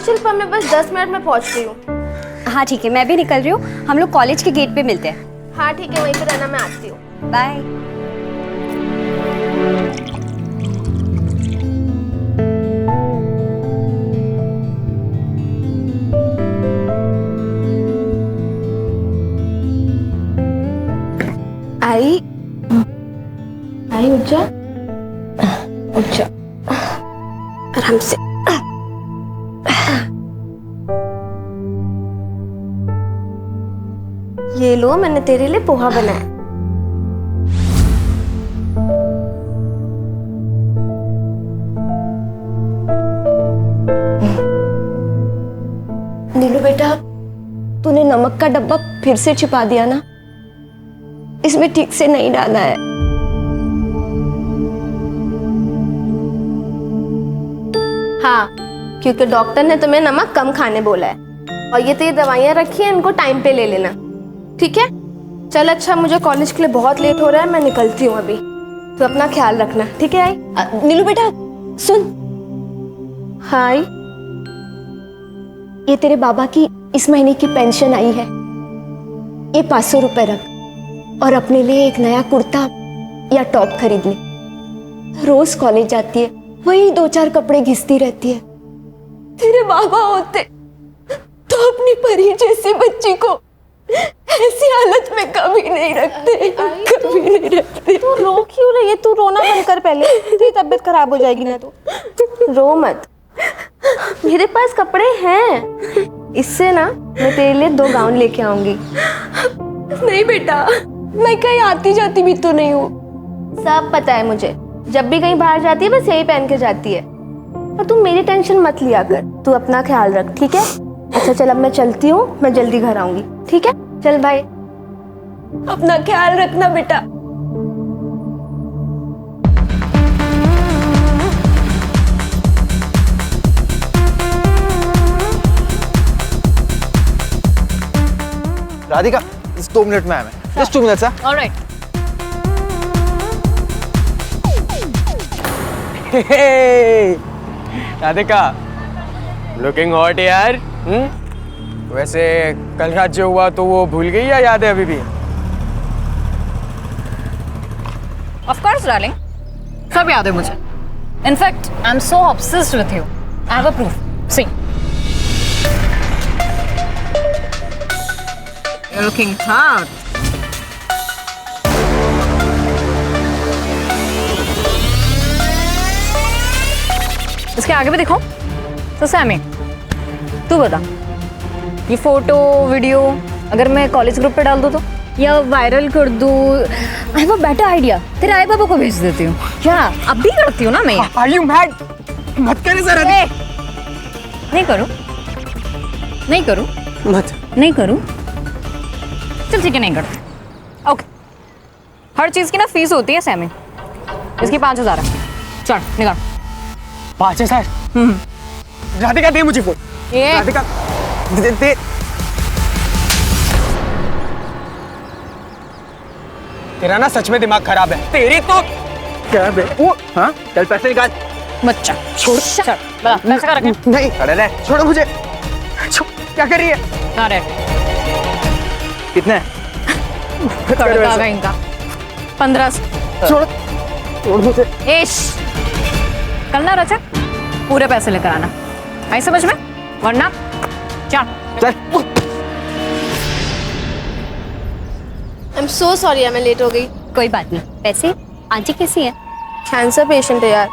शिल्पा, मैं बस 10 मिनट में पहुंच रही हूँ। हाँ ठीक है, मैं भी निकल रही हूँ। हम लोग कॉलेज के गेट पे मिलते हैं। हाँ ठीक है, वहीं पे रहना, मैं आती हूँ। बाय। आई आई, उठ जा, उठ जा आराम से। ये लो, मैंने तेरे लिए पोहा बनाया। नीलू बेटा, तूने नमक का डब्बा फिर से छिपा दिया ना, इसमें ठीक से नहीं डाला है। हाँ, क्योंकि डॉक्टर ने तुम्हें नमक कम खाने बोला है, और ये तो ये दवाइयाँ रखी हैं, इनको टाइम पे ले लेना, ठीक है? चल अच्छा, मुझे कॉलेज के लिए बहुत लेट हो रहा है, मैं निकलती हूँ अभी। तो अपना ख्याल रखना, ठीक है? आई नीलू बेटा सुन। हाय, ये तेरे बाबा की इस महीने की पेंशन आई है, ये 500 रुपए रख और अपने लिए एक नया कुर्ता या टॉप खरीद ले। रोज कॉलेज जाती है, वही 2-4 कपड़े घिसती रहती है। तेरे बाबा होते तो अपनी परी जैसी बच्ची को ऐसी हालत में कभी नहीं रखते, कभी नहीं रखते। तू रो क्यों रही है? तू रोना बंद कर पहले, तेरी तबीयत खराब हो जाएगी ना। तो रो मत, मेरे पास कपड़े हैं, इससे ना मैं तेरे लिए 2 गाउन लेके आऊंगी। नहीं बेटा, मैं कहीं आती जाती भी तो नहीं हूँ। सब पता है मुझे, जब भी कहीं बाहर जाती है बस यही पहन के जाती है। और तू मेरी टेंशन मत लिया कर, तू अपना ख्याल रख, ठीक है? अच्छा चल, अब मैं चलती हूँ, मैं जल्दी घर आऊंगी, ठीक है? चल बाय। अपना ख्याल रखना बेटा। राधिका, 2 मिनट में आया मैं। Just 2 minutes, sir. All right. Hey, Radhika, looking hot यार। वैसे कल रात जो हुआ तो वो भूल गई या याद है अभी भी? Of course, darling. सब याद है मुझे. In fact, I'm so obsessed with you. I have a proof. See. You're looking hot. इसके आगे भी दिखाओ। तो सैमी, तू बता, ये फोटो वीडियो अगर मैं कॉलेज ग्रुप पे डाल दूँ तो, या वायरल कर दूँ? I have a better idea, तेरे आई बाबा को भेज देती हूँ। क्या अब भी करती हूँ ना मैं? Are you mad? मत करे सर। नहीं करूँ, नहीं करूँ, मत। नहीं करूँ। चल ठीक है, नहीं करती। ओके, हर चीज की ना फीस होती है सैमी। इसकी 5000 है। चल निकाल। 5000? राधिका दे मुझे फोन। ये राधिका दे। तेरा ना सच में दिमाग खराब है। तेरी तो क्या बे? वो हाँ, चल पैसे निकाल। मत चल, छोड़। चल बता, पैसे का रखें? नहीं, अरे ले, छोड़ो मुझे। क्या कर रही है? अरे कितने? तड़का का इनका 1500। छोड़ मुझे। एश, कल ना रचा पूरे पैसे लेकर आना, आई समझ में? वरना चल। आई एम सो सॉरी, मैं लेट हो गई। कोई बात नहीं। वैसे आंटी कैसी है? कैंसर पेशेंट है यार,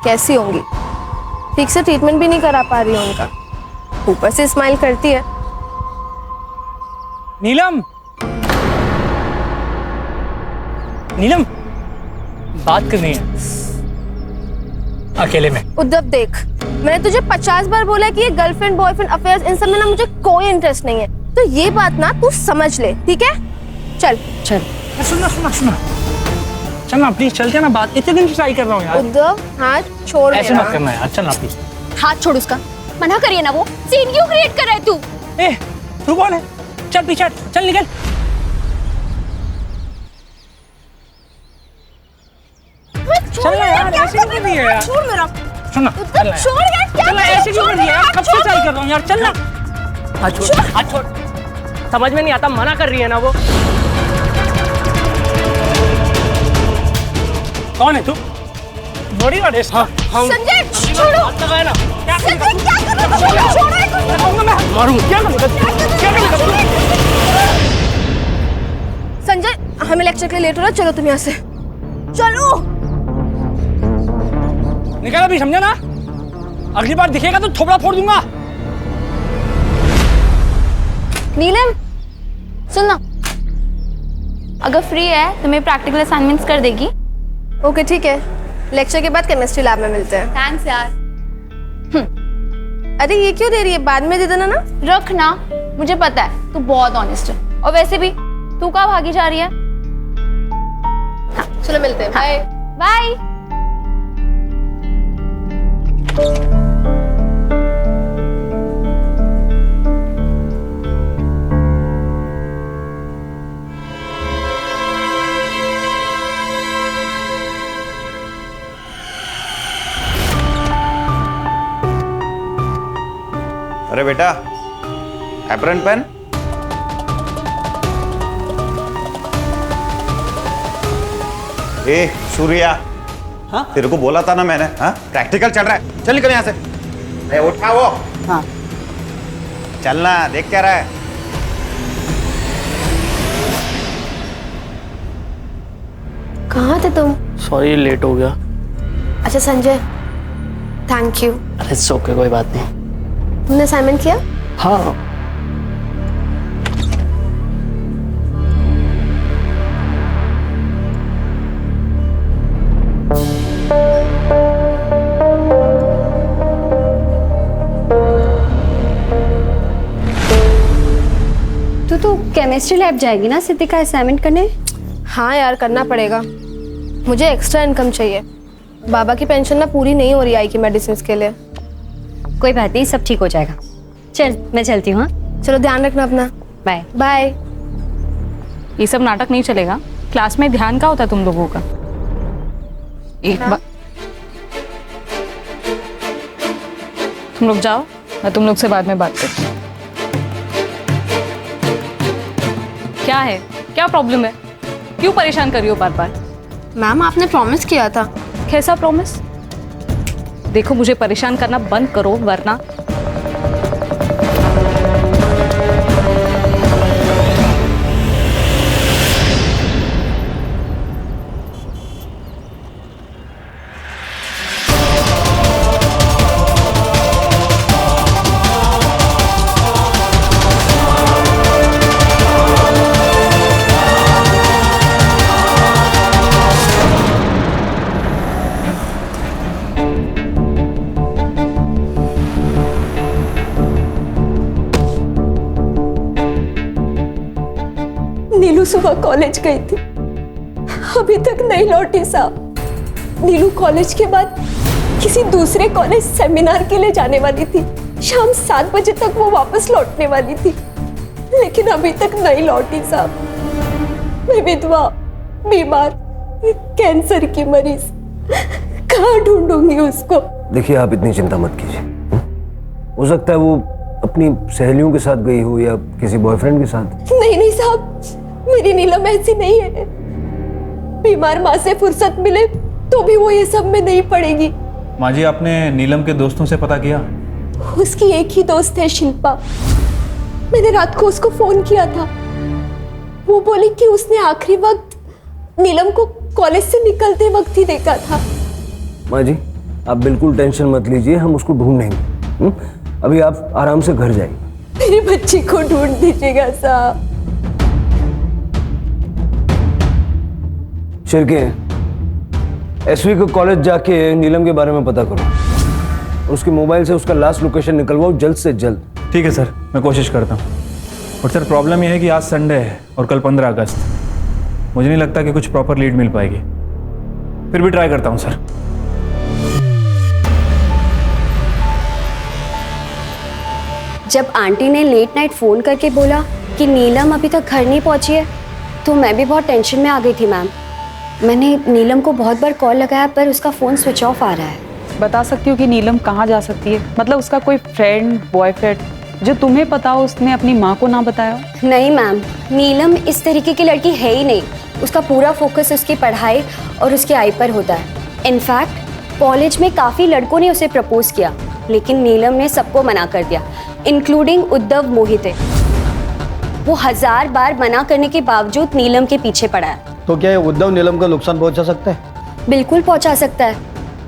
कैसी होंगी? ठीक से ट्रीटमेंट भी नहीं करा पा रही हूँ उनका, ऊपर से स्माइल करती है। नीलम, नीलम, बात करनी है अकेले में। उद्धव देख, मैंने तुझे 50 बार बोला कि ये गर्लफ्रेंड बॉयफ्रेंड अफेयर्स इन सब में ना मुझे कोई इंटरेस्ट नहीं है, तो ये बात ना तू समझ ले, ठीक है? चल चल। सुना चल ना प्लीज, चलते हैं ना, बात इतने दिन से ट्राई कर रहा हूँ यार। उद्धव हाथ छोड़ ऐसे मेरा। मत करना यार, चल ना प्लीज। हाथ छोड़ उसका, मना करिए ना। वो सीन क्यों क्रिएट कर रहा है तू? ए, तू कौन है? चल पीछे हट, चल निकल। चल ना यार, ऐसे क्यों कर रही है यार? छोड़ मेरा। सुन ना, चल ना छोड़ यार, क्या चल ना, कर रहे हो? ऐसे क्यों कर रही है यार? कब से ट्राई कर रहा हूँ यार, चल ना। हाथ छोड़, हाथ छोड़। समझ में नहीं आता, मना कर रही है ना वो। कौन है तू? बॉडी गार्ड है? हाँ, संजय छोड़ो। हाथ लगाया ना। संजय क्या कर रहे हो? छोड़ो, छोड़ो इसको। मैं मारूंगा। क्या करूँगा? संजय हमें लेक्चर के लिए लेट हो रहा है, चलो तुम यहाँ से चलो। निकल अभी, समझा ना? अगली बार दिखेगा तो थोबड़ा फोड़ दूंगा। नीलम सुन ना, अगर फ्री है तो मेरे प्रैक्टिकल असाइनमेंट्स कर देगी? ओके ठीक है, लेक्चर के बाद केमिस्ट्री लैब में मिलते हैं। थैंक्स यार। अरे ये क्यों दे रही है, बाद में दे देना ना। रख ना, मुझे पता है तू बहुत ऑनेस्ट है, और वैसे भी तू कहाँ भागी जा रही है? चलो मिलते हैं, बाय। बाय। अरे बेटा, एप्रन पेन। ए सूर्या, हाँ तेरे को बोला था ना मैंने, हाँ प्रैक्टिकल चल रहा है, चल निकल यहाँ से। ए उठा वो। हाँ चलना, देख क्या रहा है? कहाँ थे तुम? सॉरी लेट हो गया। अच्छा संजय, थैंक यू। अरे इट्स ओके, कोई बात नहीं। तुमने असाइनमेंट किया? हाँ। तो केमिस्ट्री लैब जाएगी ना सिद्धि का असाइनमेंट करने? हाँ यार, करना पड़ेगा, मुझे एक्स्ट्रा इनकम चाहिए। बाबा की पेंशन ना पूरी नहीं हो रही आई की मेडिसिन के लिए। कोई बात नहीं, सब ठीक हो जाएगा। चल मैं चलती हूँ। हाँ चलो ध्यान रखना अपना। Bye bye. ये सब नाटक नहीं चलेगा। क्लास में ध्यान का होता है तुम लोगों का? एक बार तुम लोग जाओ, मैं तुम लोग से बाद में बात करती हूँ। क्या है, क्या प्रॉब्लम है? क्यों परेशान कर रही हो बार बार? मैम आपने प्रॉमिस किया था। कैसा प्रॉमिस? देखो मुझे परेशान करना बंद करो वरना। नीलू सुबह कॉलेज गई थी, अभी तक नहीं लौटी साहब। नीलू कॉलेज के बाद किसी दूसरे कॉलेज सेमिनार के लिए जाने वाली थी। शाम 7 बजे तक वो वापस लौटने वाली थी, लेकिन अभी तक नहीं लौटी साहब। मैं विधवा, बीमार, कैंसर की मरीज, कहाँ ढूंढूंगी उसको? देखिए आप इतनी चिंता मत कीजिए। हो सकता है वो अपनी सहेलियों के साथ गई हो या किसी बॉयफ्रेंड के साथ। नहीं नहीं साहब, मेरी नीलम ऐसी नहीं है। बीमार माँ से फुर्सत मिले तो भी वो ये सब में नहीं पड़ेगी। माँ जी, आपने नीलम के दोस्तों से पता किया? उसकी एक ही दोस्त है शिल्पा। मैंने रात को उसको फोन किया था, वो बोली कि उसने आखिरी वक्त नीलम को कॉलेज से निकलते वक्त ही देखा था। माँ जी आप बिल्कुल टेंशन मत लीजिए, हम उसको ढूंढेंगे। अभी आप आराम से घर जाइए। मेरी बच्ची को ढूंढ दीजिएगा साहब। शिरके, एसवी को कॉलेज जाके नीलम के बारे में पता करो, उसके मोबाइल से उसका लास्ट लोकेशन निकलवाओ जल्द से जल्द। ठीक है सर, मैं कोशिश करता हूँ। और सर प्रॉब्लम यह है कि आज संडे है और कल 15 अगस्त, मुझे नहीं लगता कि कुछ प्रॉपर लीड मिल पाएगी। फिर भी ट्राई करता हूँ सर। जब आंटी ने लेट नाइट फोन करके बोला कि नीलम अभी तक घर नहीं पहुंची है, तो मैं भी बहुत टेंशन में आ गई थी मैम। मैंने नीलम को बहुत बार कॉल लगाया पर उसका फ़ोन स्विच ऑफ आ रहा है। बता सकती हो कि नीलम कहाँ जा सकती है? मतलब उसका कोई फ्रेंड, बॉयफ्रेंड जो तुम्हें पता हो, उसने अपनी माँ को ना बताया हो? नहीं मैम, नीलम इस तरीके की लड़की है ही नहीं। उसका पूरा फोकस उसकी पढ़ाई और उसके आई पर होता है। इनफैक्ट कॉलेज में काफ़ी लड़कों ने उसे प्रपोज किया, लेकिन नीलम ने सबको मना कर दिया, इंक्लूडिंग उद्धव मोहिते। वो 1000 बार मना करने के बावजूद नीलम के पीछे पड़ा है। तो क्या ये उद्धव नीलम को नुकसान पहुंचा सकता है? बिल्कुल पहुंचा सकता है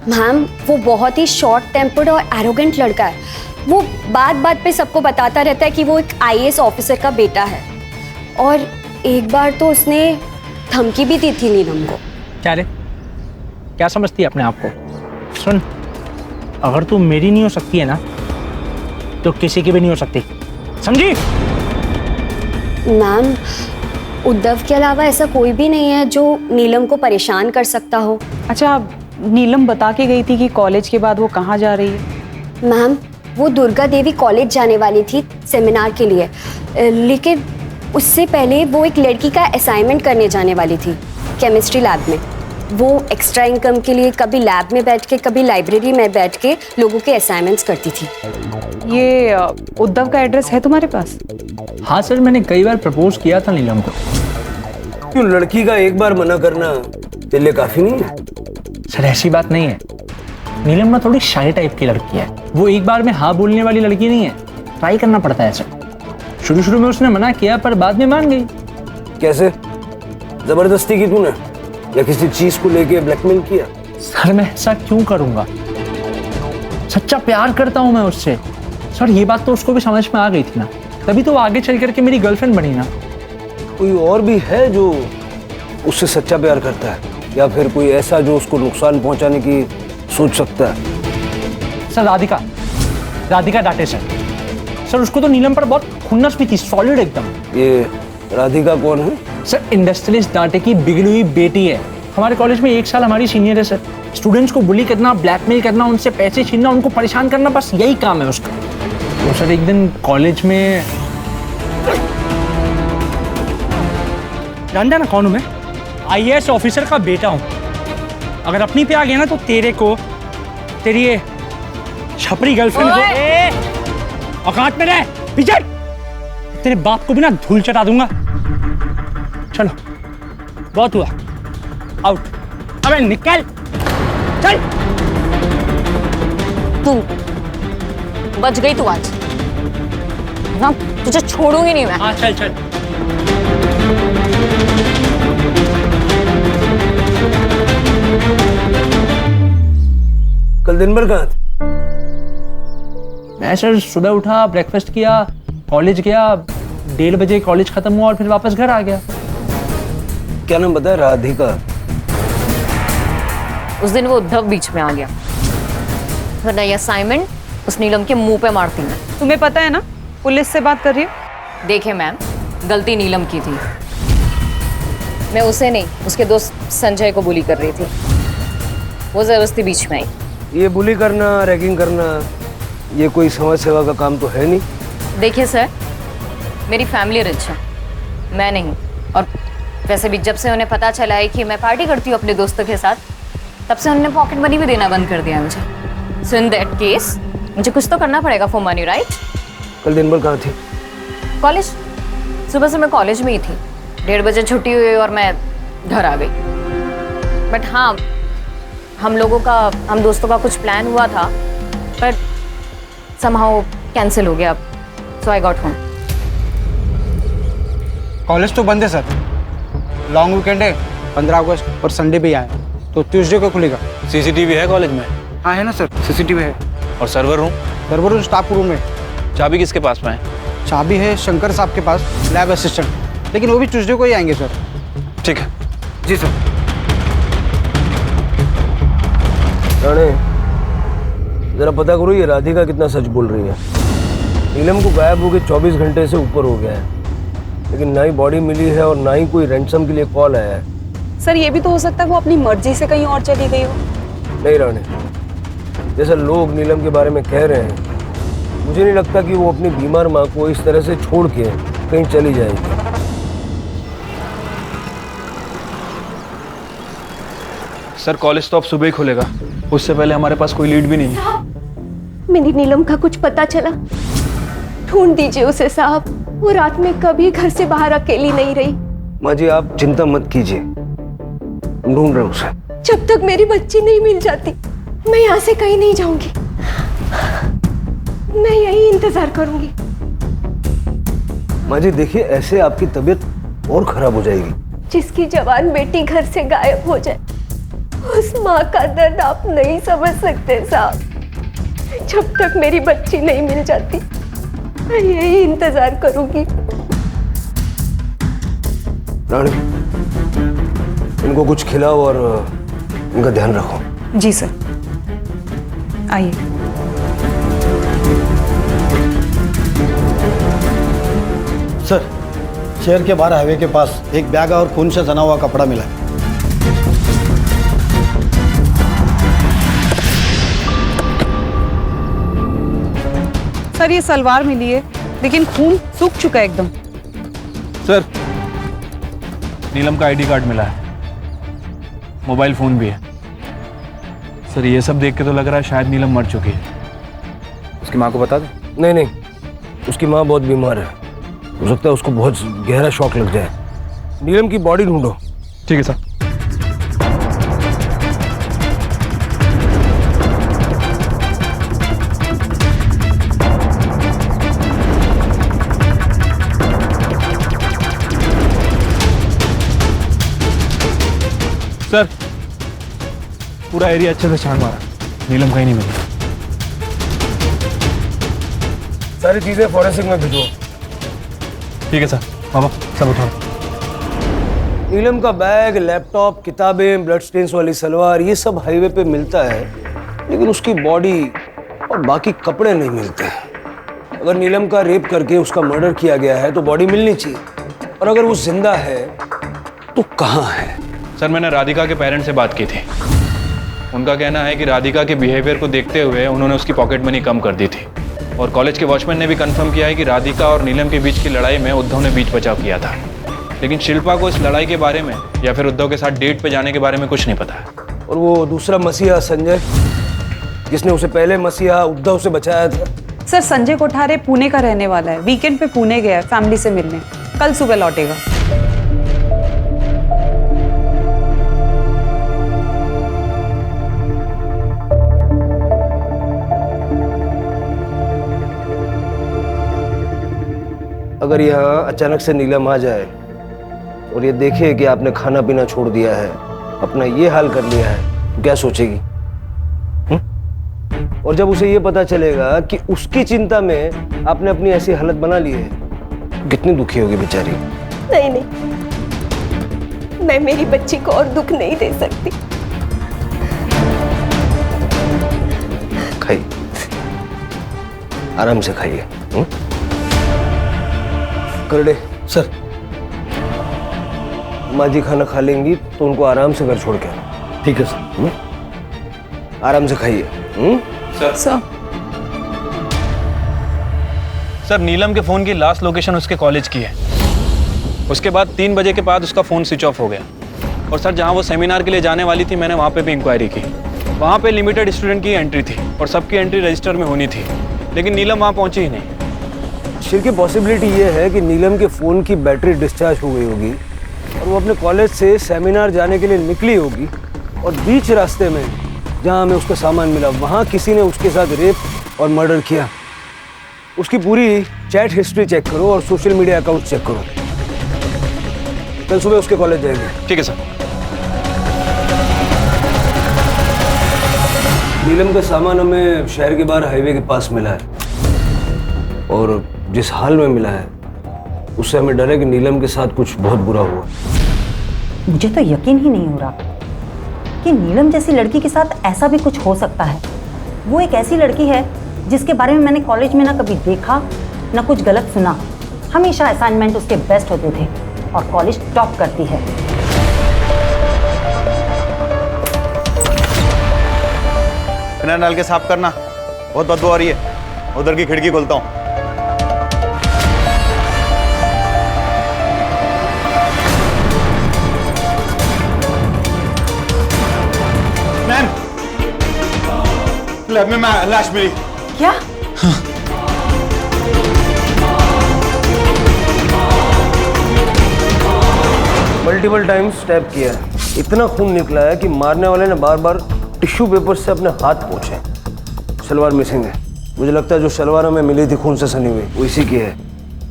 मैम। वो बहुत ही शॉर्ट टेम्पर्ड और एरोगेंट लड़का है। वो बात बात पे सबको बताता रहता है कि वो एक IAS ऑफिसर का बेटा है, और एक बार तो उसने धमकी भी दी थी नीलम को। क्या रे, क्या समझती है अपने आप को? सुन, अगर तू मेरी नहीं हो सकती है ना, तो किसी की भी नहीं हो सकती, समझी? मैम, उद्धव के अलावा ऐसा कोई भी नहीं है जो नीलम को परेशान कर सकता हो। अच्छा, नीलम बता के गई थी कि कॉलेज के बाद वो कहाँ जा रही है? मैम, वो दुर्गा देवी कॉलेज जाने वाली थी सेमिनार के लिए, लेकिन उससे पहले वो एक लड़की का असाइनमेंट करने जाने वाली थी केमिस्ट्री लैब में। वो एक्स्ट्रा इनकम के लिए कभी लैब में बैठ के, कभी लाइब्रेरी में बैठ के लोगों के असाइनमेंट्स करती थी। ये उद्धव का एड्रेस है तुम्हारे पास? हाँ सर, मैंने कई बार प्रपोज किया था नीलम को। क्यों, लड़की का एक बार मना करना तेरे लिए काफी नहीं है? सर ऐसी बात नहीं है, नीलम ना थोड़ी शाय टाइप की लड़की है। वो एक बार में हाँ बोलने वाली लड़की नहीं है, ट्राई करना पड़ता है सर। शुरू शुरू में उसने मना किया, पर बाद में मान गई। कैसे? जबरदस्ती की तूने, या किसी चीज को लेके ब्लैकमेल किया? सर मैं ऐसा क्यों करूंगा, सच्चा प्यार करता हूं मैं उससे। सर ये बात तो उसको भी समझ में आ गई थी ना, तभी तो वो आगे चल करके मेरी गर्लफ्रेंड बनी ना। कोई और भी है जो उससे सच्चा प्यार करता है, या फिर कोई ऐसा जो उसको नुकसान पहुंचाने की सोच सकता है? सर राधिका डांटे सर उसको तो नीलम पर बहुत खुन्नस भी थी, सॉलिड एकदम। ये राधिका कौन है? सर इंडस्ट्रियलिस्ट डांटे की बिगड़ी हुई बेटी है। हमारे कॉलेज में 1 साल हमारी सीनियर है सर। स्टूडेंट्स को बुली करना, ब्लैकमेल करना, उनसे पैसे छीनना, उनको परेशान करना, बस यही काम है उसका। तो सर एक दिन कॉलेज में, जानता ना कौन हूँ मैं? IAS ऑफिसर का बेटा हूँ। अगर अपनी पे आ गया ना तो तेरे को, तेरी ये छपरी गर्लफ्रेंड को औकात में रह पीछे, तेरे बाप को भी ना धूल चटा दूंगा। चलो बहुत हुआ, आउट। अबे निकल, चल। तू बच गई तू आज ना, तुझे छोड़ूंगी नहीं मैं। हाँ चल चल। कल दिन भर कहाँ थे? मैं सर सुबह उठा, ब्रेकफास्ट किया, कॉलेज गया, 1:30 बजे कॉलेज खत्म हुआ और फिर वापस घर आ गया। क्या नाम बताया? राधिका। उस दिन वो उद्धव बीच में आ गया, वरना ये असाइनमेंट उस नीलम के मुंह पे मारती मैं। तुम्हें पता है ना पुलिस से बात कर रही हो? देखे मैम, गलती नीलम की थी, मैं उसे नहीं उसके दोस्त संजय को बुली कर रही थी। वो जबरदस्ती बीच में आई। ये बुली करना, रैगिंग करना, ये कोई समाज सेवा का काम तो है नहीं। देखिए सर, मेरी फैमिली रिच है, मैं नहीं। और वैसे भी जब से उन्हें पता चला है कि मैं पार्टी करती हूँ अपने दोस्तों के साथ, तब से उन्होंने पॉकेट मनी भी देना बंद कर दिया मुझे। सो इन दैट केस मुझे कुछ तो करना पड़ेगा फॉर मनी, राइट? कल दिन भर कहाँ थी? कॉलेज। सुबह से मैं कॉलेज में ही थी, 1:30 बजे छुट्टी हुई और मैं घर आ गई। बट हाँ, हम दोस्तों का कुछ प्लान हुआ था, पर समहाउ कैंसिल हो गया। सो आई गॉट होम। कॉलेज तो बंद है सर, लॉन्ग वीकेंड है, 15 अगस्त और संडे भी आया, तो ट्यूसडे को खुलेगा। सीसीटीवी है कॉलेज में? हाँ है ना सर, सीसीटीवी है। और server room? Server room staff room में। चाबी किसके पास में है? चाबी है शंकर साहब के पास, लैब असिस्टेंट, लेकिन वो भी ट्यूसडे को ही आएंगे सर। ठीक है। जी सर। राणे, जरा पता करो ये राधिका कितना सच बोल रही है। नीलम को गायब हो गए 24 घंटे से ऊपर हो गया है, लेकिन ना ही बॉडी मिली है और ना ही कोई रैंसम के लिए कॉल आया है। सर ये भी तो हो सकता है वो अपनी मर्जी से कहीं और चली गई हो। नहीं राणे, जैसा लोग नीलम के बारे में कह रहे हैं, मुझे नहीं लगता कि वो अपनी बीमार माँ को इस तरह से छोड़ के कहीं चली जाएगी। सर कॉलेज तो अब सुबह ही खुलेगा, उससे पहले हमारे पास कोई लीड भी नहीं है। मेरी नीलम का कुछ पता चला? ढूंढ दीजिए उसे साहब, वो रात में कभी घर से बाहर अकेली नहीं रही। माँ जी आप चिंता मत कीजिए, हम ढूंढ रहे हैं उसे। जब तक मेरी बच्ची नहीं मिल जाती मैं यहाँ से कहीं नहीं जाऊंगी, मैं यही इंतजार करूंगी। माँ जी देखिए, ऐसे आपकी तबीयत और खराब हो जाएगी। जिसकी जवान बेटी घर से गायब हो जाए, उस माँ का दर्द आप नहीं समझ सकते साहब। जब तक मेरी बच्ची नहीं मिल जाती मैं यही इंतजार करूंगी। रानी, इनको कुछ खिलाओ और इनका ध्यान रखो। जी सर, आइए। सर, शहर के बाहर हाईवे के पास एक बैग और खून से सना हुआ कपड़ा मिला है। सर ये सलवार मिली है, लेकिन खून सूख चुका है एकदम। सर नीलम का आईडी कार्ड मिला है, मोबाइल फोन भी है। सर ये सब देख के तो लग रहा है शायद नीलम मर चुकी है। उसकी माँ को बता दो। नहीं नहीं, उसकी माँ बहुत बीमार है, हो सकता है उसको बहुत गहरा शॉक लग जाए। नीलम की बॉडी ढूंढो। ठीक है सर। सर पूरा एरिया अच्छे से छान मारा, नीलम कहीं नहीं मिली। सारी चीजें फॉरेंसिक में भिजो। ठीक है सर। बाबा सब उठाओ। नीलम का बैग, लैपटॉप, किताबें, ब्लड स्टेन्स वाली सलवार, ये सब हाईवे पे मिलता है, लेकिन उसकी बॉडी और बाकी कपड़े नहीं मिलते। अगर नीलम का रेप करके उसका मर्डर किया गया है तो बॉडी मिलनी चाहिए, और अगर वो जिंदा है तो कहाँ है? सर मैंने राधिका के पेरेंट्स से बात की थी। उनका कहना है कि राधिका के बिहेवियर को देखते हुए उन्होंने उसकी पॉकेट मनी कम कर दी थी, और कॉलेज के वॉचमैन ने भी कंफर्म किया है कि राधिका और नीलम के बीच की लड़ाई में उद्धव ने बीच बचाव किया था। लेकिन शिल्पा को इस लड़ाई के बारे में या फिर उद्धव के साथ डेट पे जाने के बारे में कुछ नहीं पता है। और वो दूसरा मसीहा संजय, जिसने उसे पहले मसीहा उद्धव से बचाया था? सर संजय कोठारे पुणे का रहने वाला है, वीकेंड पे पुणे गया है फैमिली से मिलने, कल सुबह लौटेगा। अगर यहाँ अचानक से नीलम आ जाए और ये देखे कि आपने खाना पीना छोड़ दिया है, अपना ये हाल कर लिया है, तो क्या सोचेगी? और जब उसे ये पता चलेगा कि उसकी चिंता में आपने अपनी ऐसी हालत बना ली है, तो कितनी दुखी होगी बेचारी। नहीं नहीं, मैं मेरी बच्ची को और दुख नहीं दे सकती। खाइए, आराम से खाइए। करडे सर, माँ जी खाना खा लेंगी तो उनको आराम से घर छोड़ के आना। ठीक है सर। आराम से खाइए। सर नीलम के फ़ोन की लास्ट लोकेशन उसके कॉलेज की है। उसके बाद 3 बजे के बाद उसका फ़ोन स्विच ऑफ हो गया। और सर जहाँ वो सेमिनार के लिए जाने वाली थी, मैंने वहाँ पे भी इंक्वायरी की। वहाँ पे लिमिटेड स्टूडेंट की एंट्री थी और सबकी एंट्री रजिस्टर में होनी थी, लेकिन नीलम वहाँ पहुँची ही नहीं। शिर की पॉसिबिलिटी ये है कि नीलम के फ़ोन की बैटरी डिस्चार्ज हो गई होगी और वो अपने कॉलेज से सेमिनार जाने के लिए निकली होगी, और बीच रास्ते में जहाँ हमें उसका सामान मिला वहाँ किसी ने उसके साथ रेप और मर्डर किया। उसकी पूरी चैट हिस्ट्री चेक करो और सोशल मीडिया अकाउंट चेक करो। कल सुबह उसके कॉलेज जाएंगे। ठीक है सर। नीलम का सामान हमें शहर के बाहर हाईवे के पास मिला है, और जिस हाल में मिला है उससे हमें डर है कि नीलम के साथ कुछ बहुत बुरा हुआ। मुझे तो यकीन ही नहीं हो रहा कि नीलम जैसी लड़की के साथ ऐसा भी कुछ हो सकता है। वो एक ऐसी लड़की है जिसके बारे में मैंने कॉलेज में ना कभी देखा ना कुछ गलत सुना। हमेशा असाइनमेंट उसके बेस्ट होते थे और कॉलेज टॉप करती है। बिना नल के साफ करना, बहुत बदबू आ रही है। उधर की खिड़की खोलता हूँ। लैब में लाश मिली। क्या? मल्टीपल टाइम्स स्टैब किया है, इतना खून निकला है कि मारने वाले ने बार बार टिश्यू पेपर से अपने हाथ पोंछे। सलवार मिसिंग है, मुझे लगता है जो सलवार हमें मिली थी खून से सनी हुई वो इसी की है।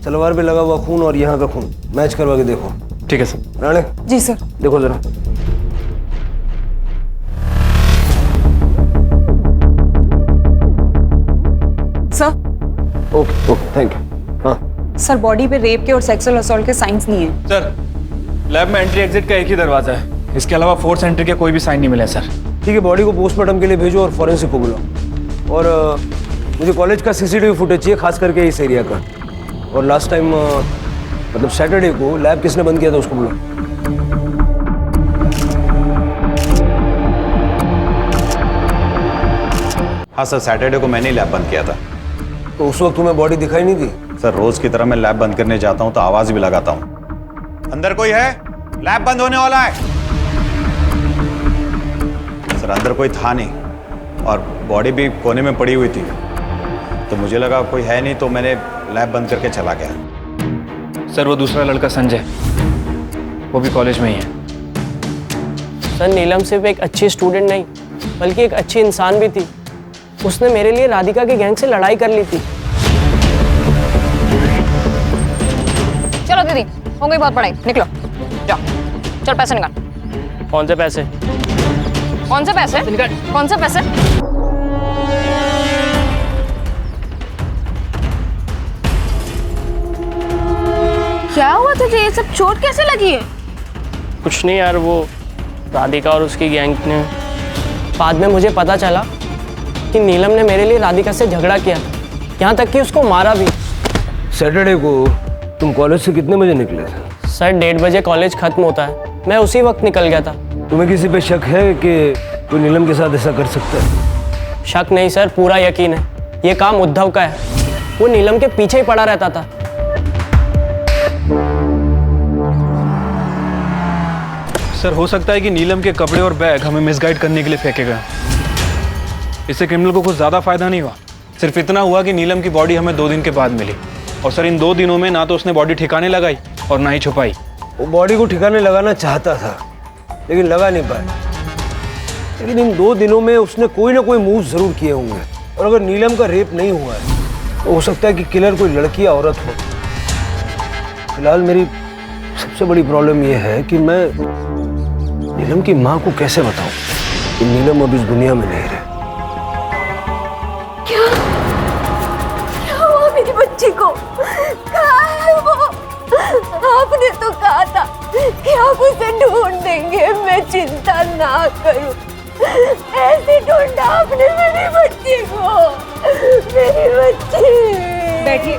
सलवार पे लगा हुआ खून और यहाँ का खून मैच करवा के देखो। ठीक है सर। राणे। जी सर। देखो जरा। Sir. Okay okay thank you. हाँ सर बॉडी पे रेप के और सेक्सुअल असॉल्ट के साइंस नहीं है। सर लैब में एंट्री एग्जिट का एक ही दरवाजा है, इसके अलावा फोर्स एंट्री के कोई भी साइन नहीं मिले सर। ठीक है, बॉडी को पोस्टमार्टम के लिए भेजो और फॉरेंसिक को बुलाओ। और मुझे कॉलेज का सीसीटीवी फुटेज चाहिए, खास करके इस एरिया का। और लास्ट टाइम मतलब सैटरडे को लैब किसने बंद किया था उसको बुलाओ। हाँ सर, सैटरडे को मैंने ही लैब बंद किया था। तो उस वक्त तुम्हें बॉडी दिखाई नहीं दी? सर रोज की तरह मैं लैब बंद करने जाता हूँ तो आवाज भी लगाता हूँ, अंदर कोई है, लैब बंद होने वाला है। सर अंदर कोई था नहीं और बॉडी भी कोने में पड़ी हुई थी, तो मुझे लगा कोई है नहीं तो मैंने लैब बंद करके चला गया। सर वो दूसरा लड़का संजय, वो भी कॉलेज में ही है। सर नीलम सिर्फ एक अच्छी स्टूडेंट नहीं बल्कि एक अच्छी इंसान भी थी। उसने मेरे लिए राधिका के गैंग से लड़ाई कर ली थी। चलो दीदी, हो गई बहुत पढ़ाई, निकलो जाओ। चल पैसे निकाल। कौन से पैसे? कौन से पैसे? कौन से पैसे? क्या हुआ तुझे? ये सब चोट कैसे लगी है? कुछ नहीं यार, वो राधिका और उसकी गैंग ने, बाद में मुझे पता चला कि नीलम ने मेरे लिए राधिका से झगड़ा किया, यहाँ तक कि उसको मारा भी। सैटरडे को तुम कॉलेज से कितने बजे निकले थे? सर 1:30 बजे कॉलेज खत्म होता है, मैं उसी वक्त निकल गया था। तुम्हें किसी पे शक है कि कोई नीलम के साथ ऐसा कर सकता है? शक नहीं सर, पूरा यकीन है। ये काम उद्धव का है, वो नीलम के पीछे ही पड़ा रहता था। सर हो सकता है कि नीलम के कपड़े और बैग हमें मिसगाइड करने के लिए फेंके गए। इससे क्रिमिनल को कुछ ज़्यादा फायदा नहीं हुआ, सिर्फ इतना हुआ कि नीलम की बॉडी हमें 2 दिन के बाद मिली। और सर इन 2 दिनों में ना तो उसने बॉडी ठिकाने लगाई और ना ही छुपाई। वो बॉडी को ठिकाने लगाना चाहता था लेकिन लगा नहीं पाया। लेकिन इन 2 दिनों में उसने कोई ना कोई मूव जरूर किए होंगे। और अगर नीलम का रेप नहीं हुआ है तो हो सकता है कि किलर कोई लड़की या औरत हो। फिलहाल मेरी सबसे बड़ी प्रॉब्लम यह है कि मैं नीलम की माँ को कैसे बताऊं कि नीलम अब इस दुनिया में नहीं रहे। क्या हुआ मेरी बच्ची को? कहाँ है वो? आपने तो कहा था कि आप उसे ढूंढ देंगे, मैं चिंता ना करूं। ऐसे ढूंढा आपने मेरी बच्ची को, मेरी बच्ची। बैठिए।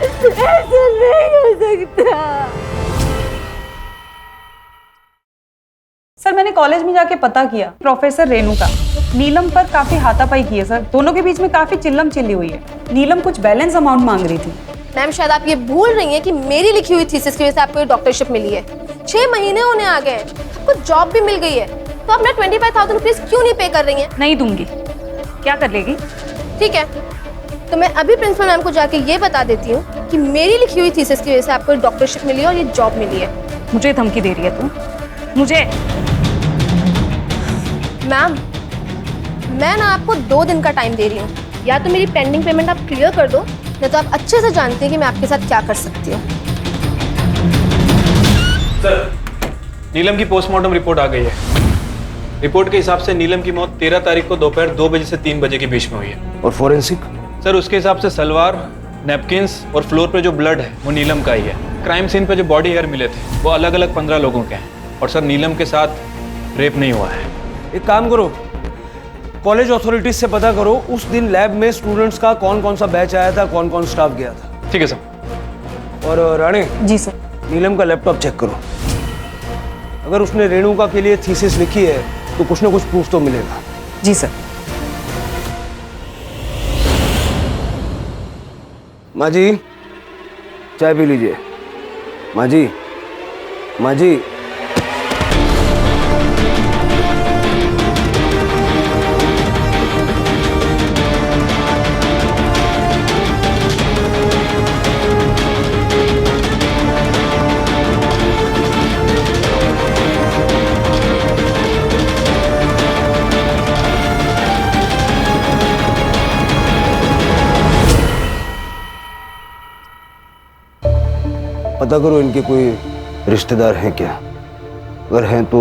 ऐसा नहीं हो सकता। सर मैंने कॉलेज में जाके पता किया, प्रोफेसर रेणुका नीलम पर काफी हाथापाई की है सर। दोनों के बीच में काफी चिल्लम चिल्ली हुई है। नीलम कुछ बैलेंस अमाउंट मांग रही थी। मैम शायद आप ये भूल रही हैं कि मेरी लिखी हुई थीसिस की वजह से आपको ये डॉक्टरशिप मिली है। 6 महीने होने आ गए हैं, आपको जॉब भी मिल गई है, तो आप ना 25,000 रुपीज क्यों नहीं पे कर रही हैं? नहीं दूंगी। क्या कर लेगी? ठीक है, तो मैं अभी प्रिंसिपल मैम को जाके ये बता देती हूँ कि मेरी लिखी हुई थीसिस की वजह से आपको डॉक्टरशिप मिली है और ये जॉब मिली है। मुझे धमकी दे रही है तू? मुझे? मैम मैं ना आपको 2 दिन का टाइम दे रही हूँ, या तो मेरी पेंडिंग पेमेंट आप क्लियर कर दो, नहीं तो आप अच्छे से जानते हैं कि मैं आपके साथ क्या कर सकती हूँ। सर नीलम की पोस्टमार्टम रिपोर्ट आ गई है। रिपोर्ट के हिसाब से नीलम की मौत 13 तारीख को दोपहर 2 बजे से 3 बजे के बीच में हुई है। और फोरेंसिक? सर उसके हिसाब से सलवार, नैपकिन्स और फ्लोर पे जो ब्लड है वो नीलम का ही है। क्राइम सीन पे जो बॉडी हेयर मिले थे वो अलग अलग 15 लोगों के हैं। और सर नीलम के साथ रेप नहीं हुआ है। एक काम करो, कॉलेज अथॉरिटीज से पता करो उस दिन लैब में स्टूडेंट्स का कौन कौन सा बैच आया था, कौन कौन स्टाफ गया था। ठीक है सर। और राणे। जी सर। नीलम का लैपटॉप चेक करो, अगर उसने रेणुका के लिए थीसिस लिखी है तो कुछ ना कुछ प्रूफ तो मिलेगा। जी सर। माँ जी चाय पी लीजिए। माँ जी, माँ जी। पता करो इनके कोई रिश्तेदार हैं क्या। अगर हैं तो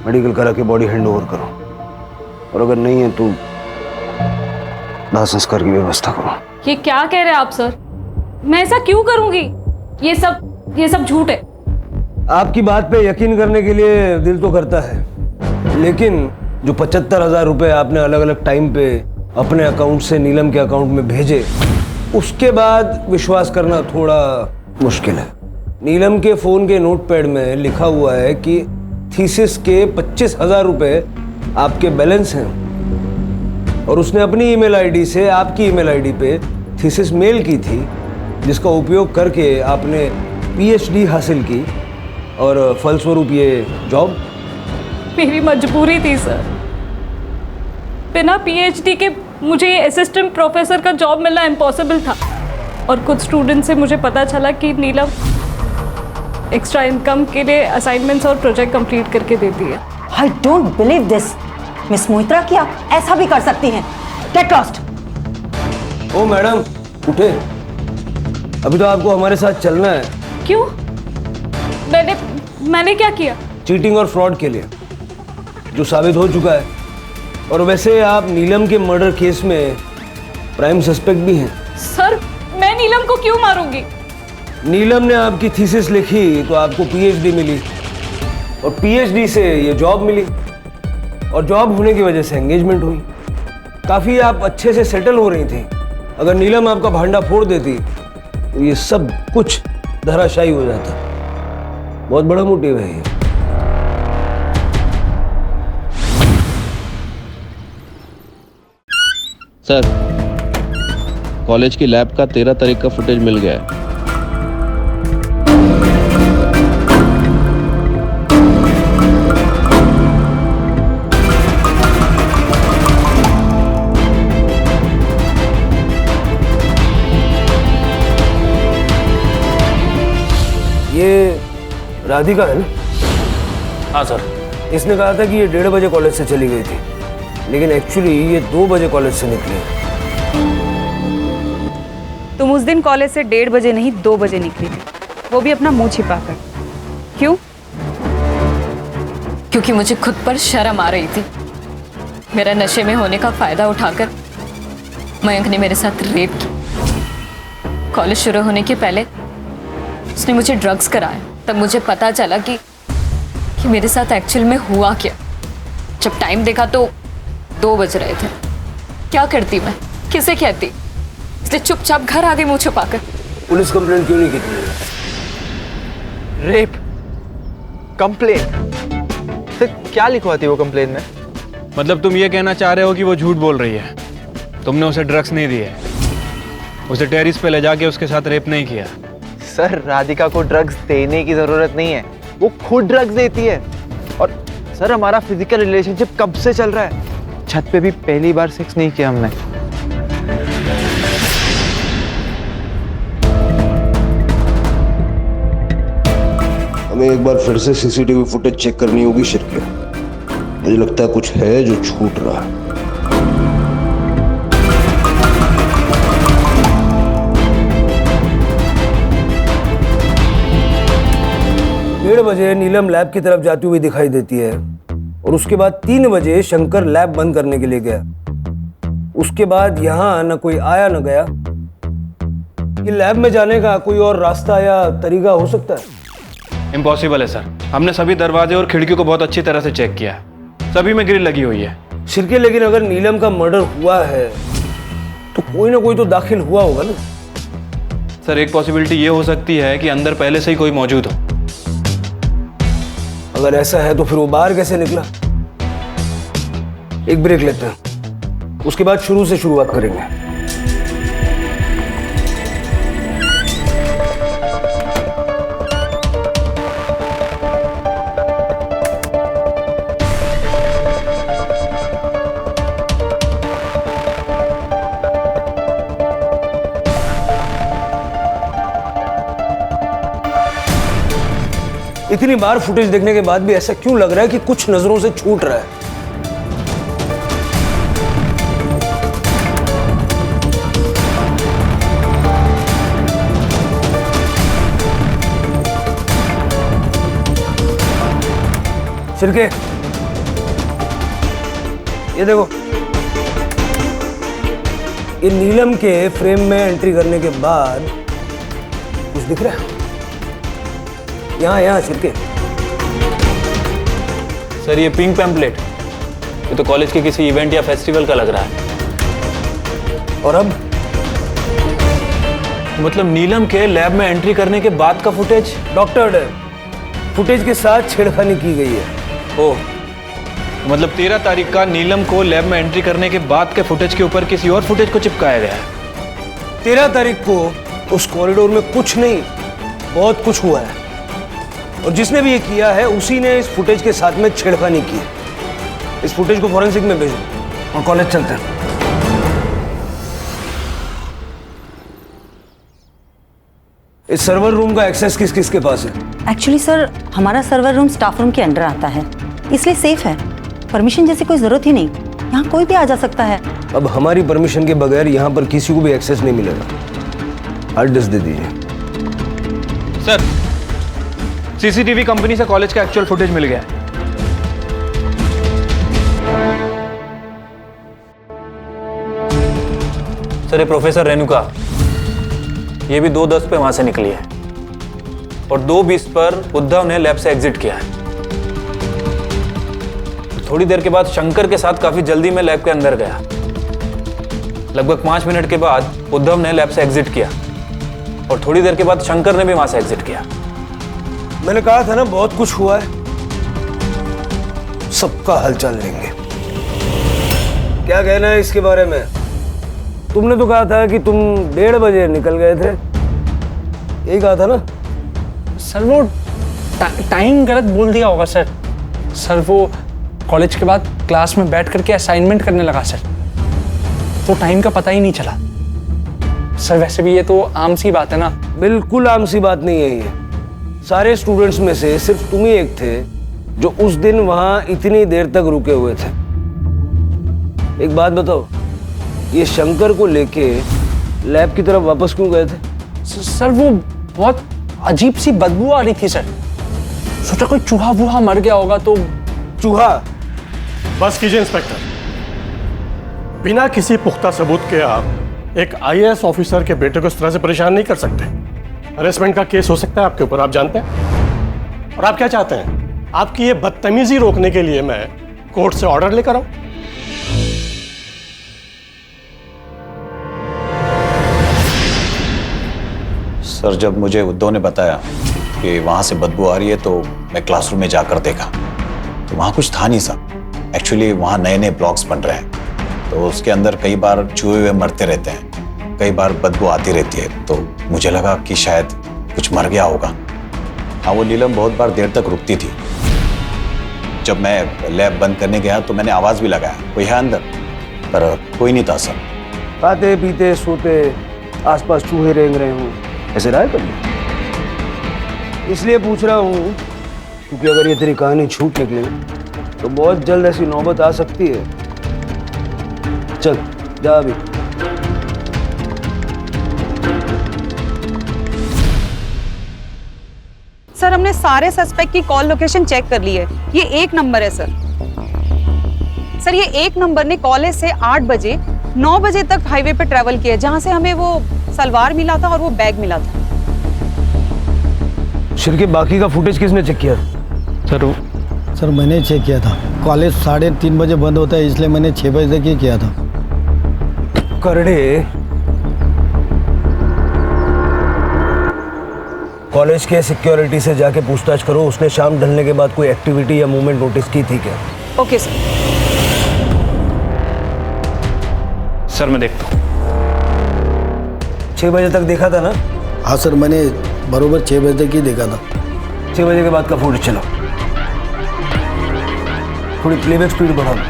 मेडिकल करा के बॉडी हैंड ओवर करो, और अगर नहीं है तो दाह संस्कार की व्यवस्था करो। ये क्या कह रहे हैं आप सर? मैं ऐसा क्यों करूंगी? ये सब झूठ है। आपकी बात पे यकीन करने के लिए दिल तो करता है, लेकिन जो 75,000 रुपए आपने अलग अलग टाइम पे अपने अकाउंट से नीलम के अकाउंट में भेजे, उसके बाद विश्वास करना थोड़ा मुश्किल है। नीलम के फोन के नोटपैड में लिखा हुआ है कि थीसिस के 25,000 रुपए आपके बैलेंस हैं, और उसने अपनी ईमेल आईडी से आपकी ईमेल आईडी पे थीसिस मेल की थी, जिसका उपयोग करके आपने पीएचडी हासिल की, और फलस्वरूप ये जॉब। मेरी मजबूरी थी सर। बिना पीएचडी के मुझे ये असिस्टेंट प्रोफेसर का जॉब मिलना इम्पॉसिबल था, और कुछ स्टूडेंट से मुझे पता चला कि नीलम एक्स्ट्रा इनकम के लिए असाइनमेंट्स और प्रोजेक्ट कंप्लीट करके देती है। I don't believe this. Miss Moitra, क्या आप ऐसा भी कर सकती हैं? Get lost. ओ मैडम उठे, अभी तो आपको हमारे साथ चलना है। क्यों? मैंने क्या किया? चीटिंग और फ्रॉड के लिए, जो साबित हो चुका है। और वैसे आप नीलम के मर्डर केस में प्राइम सस्पेक्ट भी हैं। सर, मैं नीलम को क्यों मारूंगी? नीलम ने आपकी थीसिस लिखी तो आपको पीएचडी मिली, और पीएचडी से ये जॉब मिली, और जॉब होने की वजह से एंगेजमेंट हुई। काफ़ी आप अच्छे से सेटल हो रही थी। अगर नीलम आपका भांडा फोड़ देती तो ये सब कुछ धराशायी हो जाता। बहुत बड़ा मोटिव है ये। सर, कॉलेज की लैब का 13 तारीख का फुटेज मिल गया है। ये राधिका है ना? हाँ सर। इसने कहा था कि ये 1:30 बजे कॉलेज से चली गई थी, लेकिन एक्चुअली ये 2 बजे कॉलेज से निकली। तुम उस दिन कॉलेज से 1:30 बजे नहीं 2 बजे निकली थी, वो भी अपना मुंह छिपाकर। क्यों? क्योंकि मुझे खुद पर शर्म आ रही थी। मेरा नशे में होने का फायदा उठाकर मयंक ने मेरे साथ रेप की। कॉलेज शुरू होने के पहले उसने मुझे ड्रग्स कराया। तब मुझे पता चला कि मेरे साथ एक्चुअल में हुआ क्या। जब टाइम देखा तो 2 बज रहे थे। क्या करती मैं, किसे कहती? इसलिए चुपचाप घर आ गई मुंह छुपाकर। पुलिस कंप्लेंट क्यों नहीं की थी? Rape complain? सर, क्या लिखवाती वो कंप्लेन में? मतलब तुम ये कहना चाह रहे हो कि वो झूठ बोल रही है? तुमने उसे ड्रग्स नहीं दिए, उसे टेरिस पे ले जाके उसके साथ रेप नहीं किया? सर, राधिका को ड्रग्स देने की जरूरत नहीं है, वो खुद ड्रग्स देती है। और सर, हमारा फिजिकल रिलेशनशिप कब से चल रहा है? छत पे भी पहली बार सेक्स नहीं किया हमने। हमें एक बार फिर से सीसीटीवी फुटेज चेक करनी होगी शिरके। मुझे लगता है कुछ है जो छूट रहा है। 1:30 बजे नीलम लैब की तरफ जाती हुई दिखाई देती है, और उसके बाद 3 बजे शंकर लैब बंद करने के लिए गया। उसके बाद यहाँ न कोई आया न गया। ये लैब में जाने का कोई और रास्ता या तरीका हो सकता है? इम्पॉसिबल है सर। हमने सभी दरवाजे और खिड़कियों को बहुत अच्छी तरह से चेक किया है, सभी में ग्रिल लगी हुई है। शिरके, लेकिन अगर नीलम का मर्डर हुआ है तो कोई ना कोई तो दाखिल हुआ होगा ना? सर, एक पॉसिबिलिटी ये हो सकती है कि अंदर पहले से ही कोई मौजूद हो। अगर ऐसा है तो फिर वो बाहर कैसे निकला? एक ब्रेक लेते हैं, उसके बाद शुरू से शुरुआत करेंगे। इतनी बार फुटेज देखने के बाद भी ऐसा क्यों लग रहा है कि कुछ नजरों से छूट रहा है? सिरके, ये देखो, ये नीलम के फ्रेम में एंट्री करने के बाद कुछ दिख रहा है? यहाँ सिरके। सर ये पिंक पैम्पलेट, ये तो कॉलेज के किसी इवेंट या फेस्टिवल का लग रहा है। और अब मतलब नीलम के लैब में एंट्री करने के बाद का फुटेज? डॉक्टर फुटेज के साथ छेड़खानी की गई है। ओह, मतलब 13 तारीख का नीलम को लैब में एंट्री करने के बाद के फुटेज के ऊपर किसी और फुटेज को चिपकाया गया है। 13 तारीख को उस कॉरिडोर में कुछ नहीं, बहुत कुछ हुआ है, और जिसने भी ये किया है उसी ने इस फुटेज के साथ में छेड़खानी की है। इस फुटेज को फॉरेंसिक में भेजो और कॉलेज चलते हैं। इस सर्वर रूम का एक्सेस किस किस के पास है? एक्चुअली सर, हमारा सर्वर रूम स्टाफ रूम के अंडर आता है, इसलिए सेफ है। परमिशन जैसी कोई जरूरत ही नहीं, यहाँ कोई भी आ जा सकता है। अब हमारी परमिशन के बगैर यहाँ पर किसी को भी एक्सेस नहीं मिलेगा। हार्ड डिस्क दे दीजिए। सर, सीसीटीवी कंपनी से कॉलेज का एक्चुअल फुटेज मिल गया है। सर ये प्रोफेसर रेणुका, ये भी 2:10 पे वहां से निकली है और 2:20 पर उद्धव ने लैब से एग्जिट किया है। थोड़ी देर के बाद शंकर के साथ काफी जल्दी में लैब के अंदर गया। लगभग 5 मिनट के बाद उद्धव ने लैब से एग्जिट किया और थोड़ी देर के बाद शंकर ने भी वहां से एग्जिट किया। मैंने कहा था ना, बहुत कुछ हुआ है, सबका हालचाल लेंगे। क्या कहना है इसके बारे में? तुमने तो कहा था कि तुम 1:30 बजे निकल गए थे, यही कहा था ना? सर वो टाइम गलत बोल दिया होगा सर। सर वो कॉलेज के बाद क्लास में बैठ करके असाइनमेंट करने लगा सर, तो टाइम का पता ही नहीं चला। सर वैसे भी ये तो आम सी बात है ना। बिल्कुल आम सी बात नहीं है ये। सारे स्टूडेंट्स में से सिर्फ तुम ही एक थे जो उस दिन वहां इतनी देर तक रुके हुए थे। एक बात बताओ, ये शंकर को लेके लैब की तरफ वापस क्यों गए थे? सर वो बहुत अजीब सी बदबू आ रही थी सर, सोचा कोई चूहा वूहा मर गया होगा तो। चूहा? बस कीजिए इंस्पेक्टर, बिना किसी पुख्ता सबूत के आप एक आईएएस ऑफिसर के बेटे को इस तरह से परेशान नहीं कर सकते। हरेसमेंट का केस हो सकता है आपके ऊपर, आप जानते हैं। और आप क्या चाहते हैं? आपकी ये बदतमीजी रोकने के लिए मैं कोर्ट से ऑर्डर लेकर आऊं? सर, जब मुझे उद्धव ने बताया कि वहाँ से बदबू आ रही है तो मैं क्लासरूम में जाकर देखा तो वहाँ कुछ था नहीं सर। एक्चुअली वहाँ नए नए ब्लॉक्स बन रहे हैं तो उसके अंदर कई बार चूहे हुए मरते रहते हैं, कई बार बदबू आती रहती है, तो मुझे लगा कि शायद कुछ मर गया होगा। हाँ, वो नीलम बहुत बार देर तक रुकती थी। जब मैं लैब बंद करने गया तो मैंने आवाज़ भी लगाया, कोई है अंदर, पर कोई नहीं था सर। खाते पीते सोते आसपास चूहे रेंग रहे हों, ऐसे रहा है कभी? इसलिए पूछ रहा हूँ क्योंकि अगर ये तेरी कहानी झूठ निकले तो बहुत जल्द ऐसी नौबत आ सकती है। चल जा अभी। सर, हमने सारे सस्पेक्ट की कॉल लोकेशन चेक कर ली है। ये 1 नंबर है सर। सर ये 1 नंबर ने कॉलेज से 8 बजे 9 बजे तक हाईवे पे ट्रेवल किया, जहां से हमें वो सलवार मिला था और वो बैग मिला था। शिर के बाकी का फुटेज किसने चेक किया? सर मैंने चेक किया था। कॉलेज 3:30 बजे बंद होता है, इसलिए मैंने 6 बजे तक ही किया था। करड़े, कॉलेज के सिक्योरिटी से जाके पूछताछ करो, उसने शाम ढलने के बाद कोई एक्टिविटी या मूवमेंट नोटिस की थी क्या? Okay sir. सर मैं देखता हूँ। 6 बजे तक देखा था ना? हाँ सर, मैंने बरोबर 6 बजे तक ही देखा था। 6 बजे के बाद का फुटेज चलो, थोड़ी प्लेबैक स्पीड बढ़ा लो।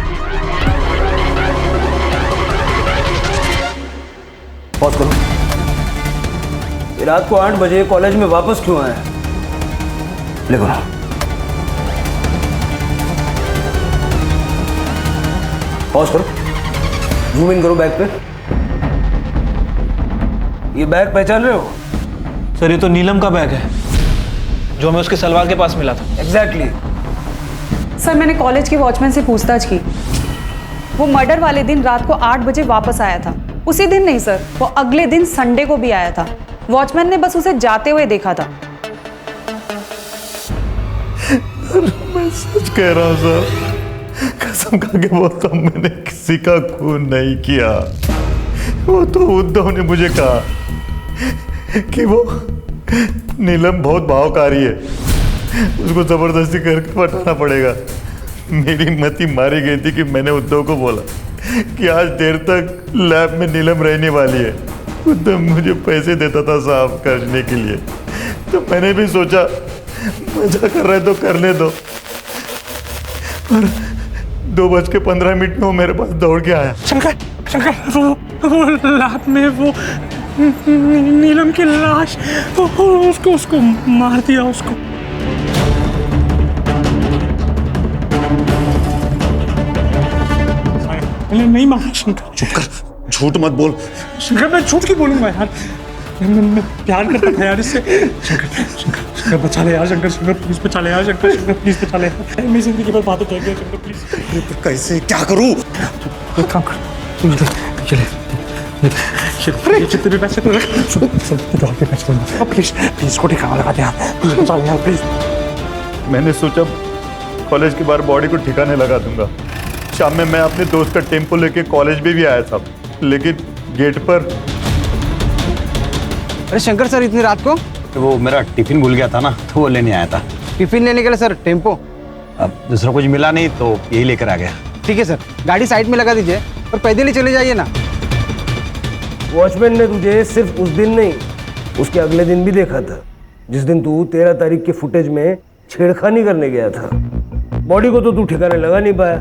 पॉज करो। ये रात को 8 बजे कॉलेज में वापस क्यों आया? लिखो। पॉज करो, जूम इन करो बैग पे। ये बैग पहचान रहे हो? सर ये तो नीलम का बैग है जो हमें उसके सलवार के पास मिला था। एग्जैक्टली। सर मैंने कॉलेज के वॉचमैन से पूछताछ की। वो मर्डर वाले दिन रात को 8 बजे वापस आया था। उसी दिन नहीं सर, वो अगले दिन संडे को भी आया था। वॉचमैन ने बस उसे जाते हुए देखा था। मैं सच कह रहा हूँ सर, कसम खा के बोलता हूँ, मैंने किसी का खून नहीं किया। वो तो उद्धव ने मुझे कहा कि वो नीलम बहुत भावकारी है, उसको जबरदस्ती करके पटाना पड़ेगा। मेरी मति मारी गई थी कि मैंने उद्धव को बोला कि आज देर तक लैब में नीलम रहने वाली है। उद्धव मुझे पैसे देता था साफ करने के लिए, तो मैंने भी सोचा मजा कर रहे तो करने दो। पर 2:15 में वो मेरे पास दौड़ के आया। शंकर, शंकर, वो लैब में वो नीलम की लाश, उसको मार दिया उसको। नहीं मारा शंकर। चुप कर, झूठ मत बोल। शंकर मैं झूठ क्यों बोलूंगा यार, मैं प्यार करता था यार इससे। शंकर, शंकर, शंकर बचा ले यार, शंकर, शंकर प्लीज बचा ले यार, शंकर, शंकर प्लीज बचा ले यार। मेरी जिंदगी पर बातें कह गया शंकर प्लीज। कैसे क्या करूं? एक काम कर, ये जितने भी पैसे प्लीज प्लीज को ठिकाना लगा दे यार, प्लीज बचा ले यार प्लीज। मैंने सोचा कॉलेज के बाहर बॉडी को ठिकाने लगा दूंगा। शाम में मैं अपने दोस्त का टेम्पो लेके कॉलेज में भी आया था, लेकिन गेट पर। अरे शंकर सर, इतनी रात को? तो वो मेरा टिफिन भूल गया था ना, तो वो लेने आया था। टिफिन लेने के लिए सर टेम्पो? अब दूसरा कुछ मिला नहीं तो यही लेकर आ गया। ठीक है सर, गाड़ी साइड में लगा दीजिए और पैदल ही चले जाइए ना। वॉचमैन ने तुझे सिर्फ उस दिन नहीं, उसके अगले दिन भी देखा था, जिस दिन तू 13 तारीख के फुटेज में छेड़खानी करने गया था। बॉडी को तो तू ठिकाने लगा नहीं पाया,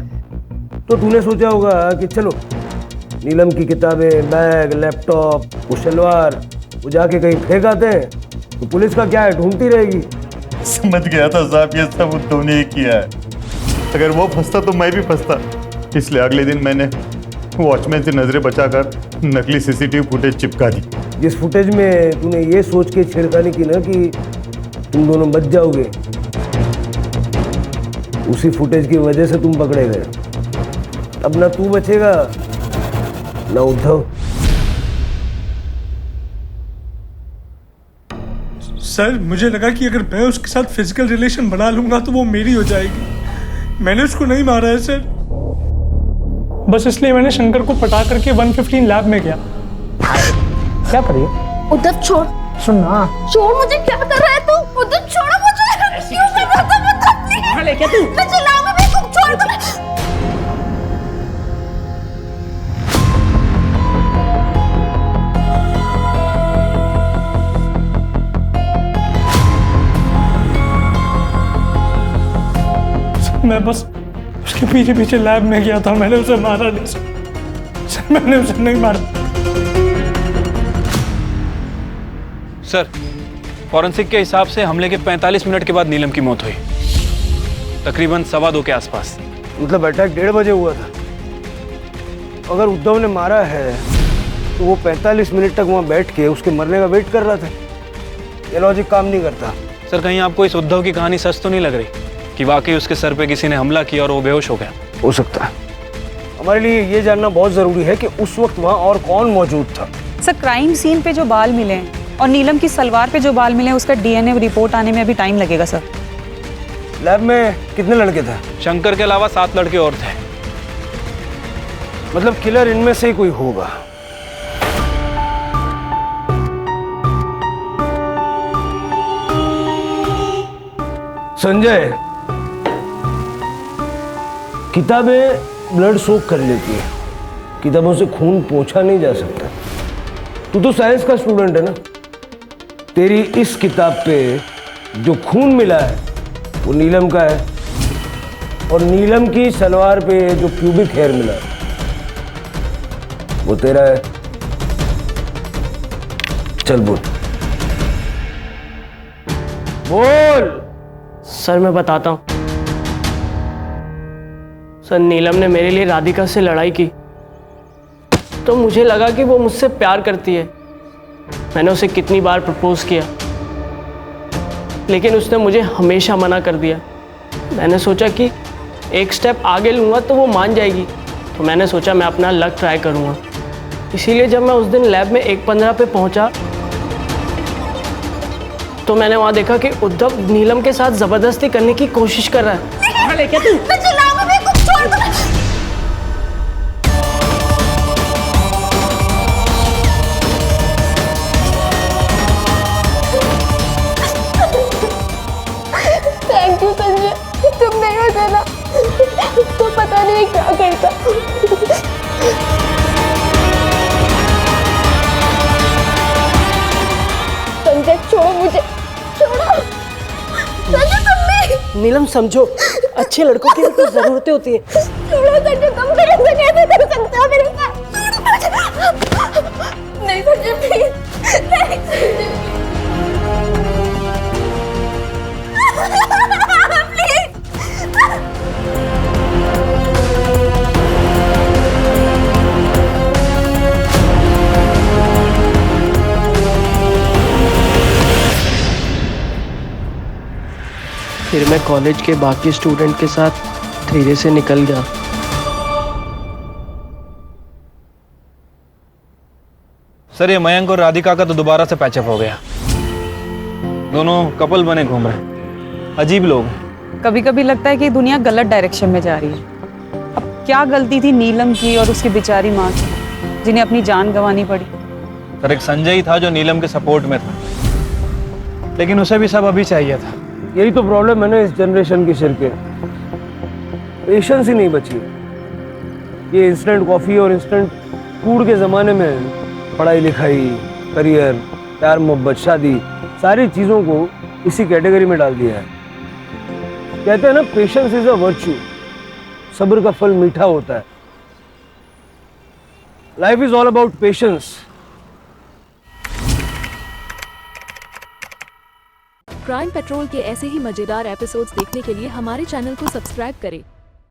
तो तूने सोचा होगा कि चलो नीलम की किताबें, बैग, लैपटॉप, वो शलवार वो जाके कहीं फेंक आते हैं, तो पुलिस का क्या है, ढूंढती रहेगी। समझ गया था साहब, ये सब उद्धव ने ही किया है। अगर वो फंसता तो मैं भी फंसता, इसलिए अगले दिन मैंने वॉचमैन से नजरें बचाकर नकली सीसीटीवी फुटेज चिपका दी। जिस फुटेज में तूने ये सोच के छेड़खानी की ना कि तुम दोनों बच जाओगे, उसी फुटेज की वजह से तुम पकड़े गए। अब ना तू बचेगा ना उद्धव। सर मुझे लगा कि अगर मैं उसके साथ फिजिकल रिलेशन बना लूंगा तो वो मेरी हो जाएगी। मैंने उसको नहीं मारा है सर, बस इसलिए मैंने शंकर को पटा करके 115 लैब में गया। क्या कर रही हो? उद्धव छोड़, सुन ना। छोड़ मुझे, क्या कर रहा है तू? उद्धव छोड़ो मुझे, क्यों कर रहा था? मतलब नहीं, क्या तू? मैं चिल्लाऊंगा भी, तुम छोड़ दो। मैं बस उसके पीछे पीछे लैब में गया था, मैंने उसे मारा नहीं सर, मैंने उसे नहीं मारा। सर, फॉरेंसिक के हिसाब से हमले के 45 मिनट के बाद नीलम की मौत हुई, तकरीबन 2:15 के आसपास। मतलब अटैक 1:30 बजे हुआ था। अगर उद्धव ने मारा है तो वो 45 मिनट तक वहाँ बैठ के उसके मरने का वेट कर रहा था। ये लॉजिक काम नहीं करता। सर, कहीं आपको इस उद्धव की कहानी सच तो नहीं लग रही कि वाकई उसके सर पे किसी ने हमला किया और वो बेहोश हो गया? हो सकता है। हमारे लिए ये जानना बहुत जरूरी है कि उस वक्त वहाँ और कौन मौजूद था। सर क्राइम सीन पे जो बाल मिले हैं और नीलम की सलवार पे जो बाल मिले हैं, उसका डीएनए रिपोर्ट आने में अभी टाइम लगेगा सर। लैब में कितने लड़के थे? शंकर के अलावा 7 लड़के और थे। मतलब किलर इनमें से ही कोई होगा। संजय, किताबें ब्लड सोक कर लेती है, किताबों से खून पोंछा नहीं जा सकता। तू तो साइंस का स्टूडेंट है ना, तेरी इस किताब पे जो खून मिला है वो नीलम का है, और नीलम की सलवार पे जो प्यूबिक हेयर मिला है वो तेरा है। चल बोल बोल। सर मैं बताता हूँ। सर, नीलम ने मेरे लिए राधिका से लड़ाई की तो मुझे लगा कि वो मुझसे प्यार करती है। मैंने उसे कितनी बार प्रपोज किया, लेकिन उसने मुझे हमेशा मना कर दिया। मैंने सोचा कि एक स्टेप आगे लूँगा तो वो मान जाएगी। तो मैंने सोचा मैं अपना लक ट्राई करूँगा। इसीलिए जब मैं उस दिन लैब में 1:15 पे पहुँचा तो मैंने वहाँ देखा कि उद्धव नीलम के साथ ज़बरदस्ती करने की कोशिश कर रहा है। लेके तू थैंक यू संजय, तुम नहीं होते ना तो पता नहीं क्या करता। संजय छोड़ो मुझे, छोड़ो। संजय तुम भी। नीलम समझो, अच्छे लड़कों की भी कुछ ज़रूरतें होती हैं। छोड़ो संजय, तुम मेरे से कैसे कर सकते हो मेरे साथ? नहीं संजय प्लीज, नहीं संजय फिर मैं कॉलेज के बाकी स्टूडेंट के साथ धीरे से निकल गया। सर ये मयंक और राधिका का तो दोबारा से पैचअप हो गया। दोनों कपल बने घूम रहे हैं। अजीब लोग हैं। कभी कभी लगता है कि दुनिया गलत डायरेक्शन में जा रही है। अब क्या गलती थी नीलम की और उसकी बेचारी माँ की, जिन्हें अपनी जान गंवानी पड़ी। सर एक संजय ही था जो नीलम के सपोर्ट में था, लेकिन उसे भी सब अभी चाहिए था। यही तो प्रॉब्लम है ना इस जनरेशन की सिर के, पेशेंस ही नहीं बची। ये इंस्टेंट कॉफी और इंस्टेंट फूड के ज़माने में पढ़ाई लिखाई, करियर, प्यार मोहब्बत, शादी, सारी चीज़ों को इसी कैटेगरी में डाल दिया है। कहते हैं ना पेशेंस इज अ वर्च्यू, सब्र का फल मीठा होता है। Life is all about patience. Crime petrol के ऐसे ही मजेदार एपिसोड्स देखने के लिए हमारे चैनल को सब्सक्राइब करें